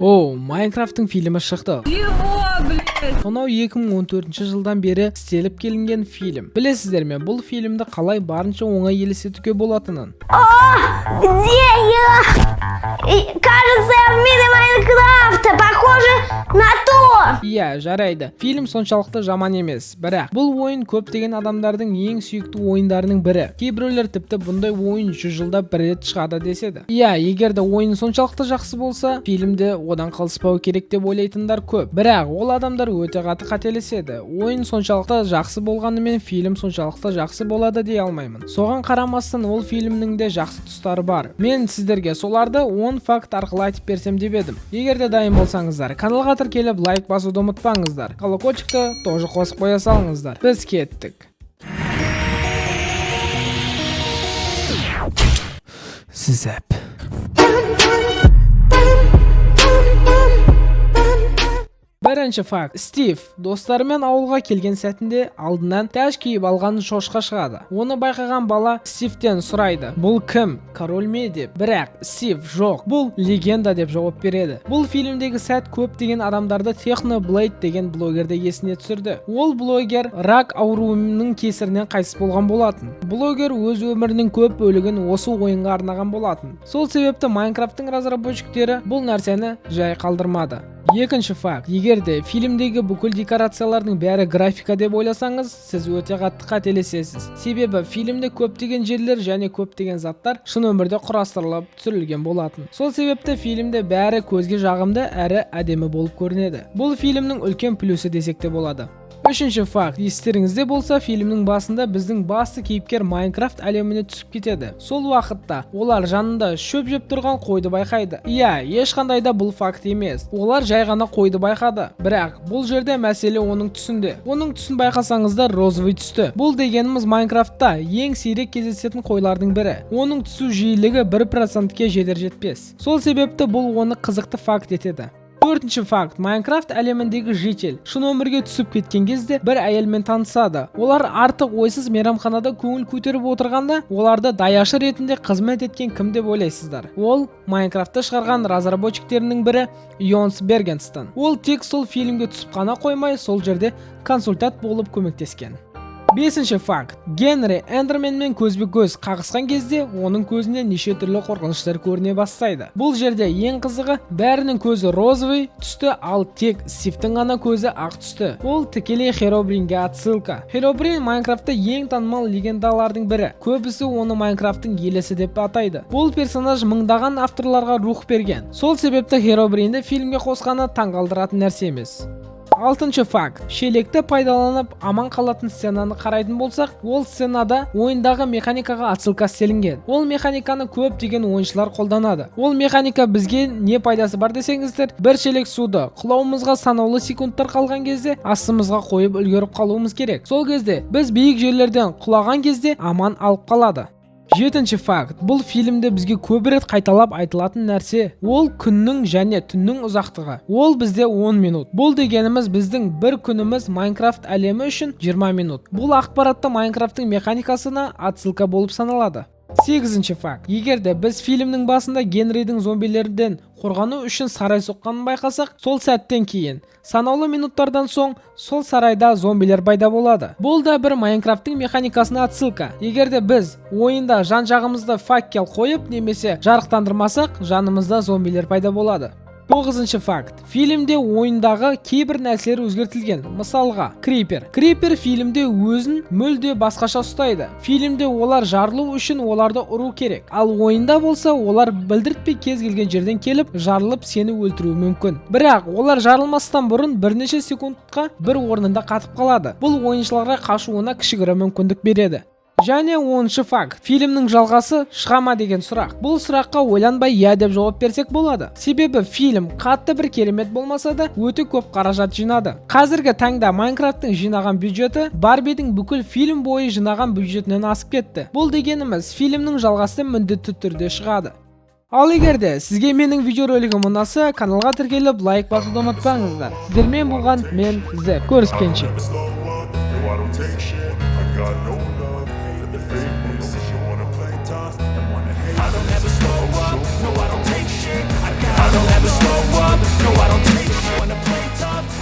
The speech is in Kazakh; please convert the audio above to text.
О, Майнкрафттың фильмі шықты. Чего, блядь? Сонау 2014 жылдан бері істеліп келінген фильм. Білесіздер ме, бұл фильмді қалай барынша оңай елестетуге болатынын? Где я? Кажется, я в мире Майнкрафта. Похоже на то. Иә, жарайды. Фильм соншалықты жаман емес. Бірақ бұл ойын көптеген адамдардың ең сүйікті ойындарының бірі. Кейбіреулер тіпті бұндай ойын 100 жылда бір рет шығады деседі. Иә, егер де ойын соншалықты жақсы болса, фильмді одан қалыспау керек деп ойлайтындар көп. Бірақ ол адамдар өте қатты қателеседі. Ойын соншалықты жақсы болғанымен фильм соншалықты жақсы болады дей алмаймын. Соған қарамастан ол фильмнің де жақсы тұстары бар. Мен сіздерге соларды 10 факт арқылы айтып берсем деп едім. Егер де дайын болсаңыздар, каналға тіркеліп лайк басуды ұмытпаңыздар. Колокольчикті тоже қосып қоя салыңыздар. Біз кеттік. Зәп. Бірінші факт. Стив достарымен ауылға келген сәтінде алдынан тәж киіп алған шошқа шығады. Оны байқаған бала Стивтен сұрайды: "Бұл кім? Король ме?" деп. Бірақ Стив: "Жоқ, бұл легенда" деп жауап береді. Бұл фильмдегі сәт көптеген адамдарды Technoblade деген блогерді есіне түсірді. Ол блогер рак ауруының кесірінен қайтыс болған болатын. Блогер өз өмірінің көп бөлігін осы ойынға арнаған болатын. Сол себепті Майнкрафттың разработчиктері бұл нәрсені жай қалдырмады. Екінші факт. Егерде фильмдегі бүкіл декорациялардың бәрі графика деп ойласаңыз, сіз өте қатты қателесесіз. Себебі фильмде көптеген жерлер және көптеген заттар шын өмірде құрастырылып түсірілген болатын. Сол себепті фильмде бәрі көзге жағымды әрі әдемі болып көрінеді. Бұл фильмнің үлкен плюсы десек те болады. Үшінші факт. Естеріңізде болса, фильмнің басында біздің басты кейіпкер Майнкрафт әлеміне түсіп кетеді. Сол уақытта олар жанында шөп жеп тұрған қойды байқайды. Иә, ешқандай да бұл факт емес. Олар жай ғана қойды байқады. Бірақ бұл жерде мәселе оның түсінде. Оның түсін байқасаңыздар розовый түсті. Бұл дегеніміз Майнкрафтта ең сирек кездесетін қойлардың бірі. Оның түсу жиілігі 1%-ке жетер жетпес. Сол себепті бұл оны қызықты факт етеді. Төртінші факт. Майнкрафт әлеміндегі житель шын өмірге түсіп кеткен кезде бір әйелмен танысады. Олар артық ойсыз мейрамханада көңіл көтеріп отырғанда, оларды даяшы ретінде қызмет еткен кім деп ойлайсыздар? Ол Майнкрафтты шығарған разработчиктерінің бірі Йонс Бергенстон. Ол тек сол фильмге түсіп қана қоймай, сол жерде консультант болып көмектескен. Бесінші факт. Генри Эндерменмен көзбе-көз қағысқан кезде оның көзіне неше түрлі қорқыныштар көріне бастайды. Бұл жерде ең қызығы, бәрінің көзі розовый түсті, ал тек Стивтің ғана көзі ақ түсті. Ол тікелей Херобринге отсылка. Херобрин Майнкрафтта ең танымал легендалардың бірі. Көбісі оны Майнкрафттың елесі деп атайды. Бұл персонаж мыңдаған авторларға рух берген. Сол себепті Херобринді фильмге қосқаны таңғалдыратын нәрсе емес. Алтыншы факт. Шелекті пайдаланып аман қалатын сценаны қарайтын болсақ, ол сценада ойындағы механикаға отсылка істелінген. Ол механиканы көптеген ойыншылар қолданады. Ол механика бізге не пайдасы бар десеңіздер, бір шелек суды құлауымызға санаулы секундтар қалған кезде астымызға қойып үлгеріп қалуымыз керек. Сол кезде біз биік жерлерден құлаған кезде аман алып қалады. Жетінші факт. Бұл фильмде бізге көп рет қайталап айтылатын нәрсе. Ол күннің және түннің ұзақтығы. Ол бізде 10 минут. Бұл дегеніміз біздің бір күніміз Майнкрафт әлемі үшін 20 минут. Бұл ақпаратты Майнкрафттың механикасына отсылка болып саналады. Сегізінші факт. Егерде біз фильмнің басында Генридің зомбилерден қорғану үшін сарай соққанын байқасақ, сол сәттен кейін санаулы минуттардан соң сол сарайда зомбилер пайда болады. Бұл да бір Майнкрафттың механикасына отсылка. Егерде біз ойында жан-жағымызда факел қойып немесе жарықтандырмасақ, жанымызда зомбилер пайда болады. Тоғызыншы факт. Фильмде ойындағы кейбір нәрселер өзгертілген. Мысалға, Крипер. Крипер фильмде өзін мүлде басқаша ұстайды. Фильмде олар жарылу үшін оларды ұру керек. Ал ойында болса, олар білдіртпей кез келген жерден келіп, жарылып сені өлтіруі мүмкін. Бірақ олар жарылмастан бұрын бірнеше секундқа бір орнында қатып қалады. Бұл ойыншыларға қашуына кішігірім мүмкіндік береді. Және 10-шы факт. Фильмнің жалғасы шыға ма деген сұрақ. Бұл сұраққа ойланбай иә деп жауап берсек болады. Себебі фильм қатты бір керемет болмаса да өте көп қаражат жинады. Қазіргі таңда Майнкрафттың жинаған бюджеті Барбидің бүкіл фильм бойы жинаған бюджетінен асып кетті. Бұл дегеніміз фильмнің жалғасы міндетті түрде шығады. Ал егерде сізге менің видеоролигім ұнаса, каналға тіркеліп лайк басуды ұмытпаңыздар. Сіздермен болған мен Зэп. Көріскенше.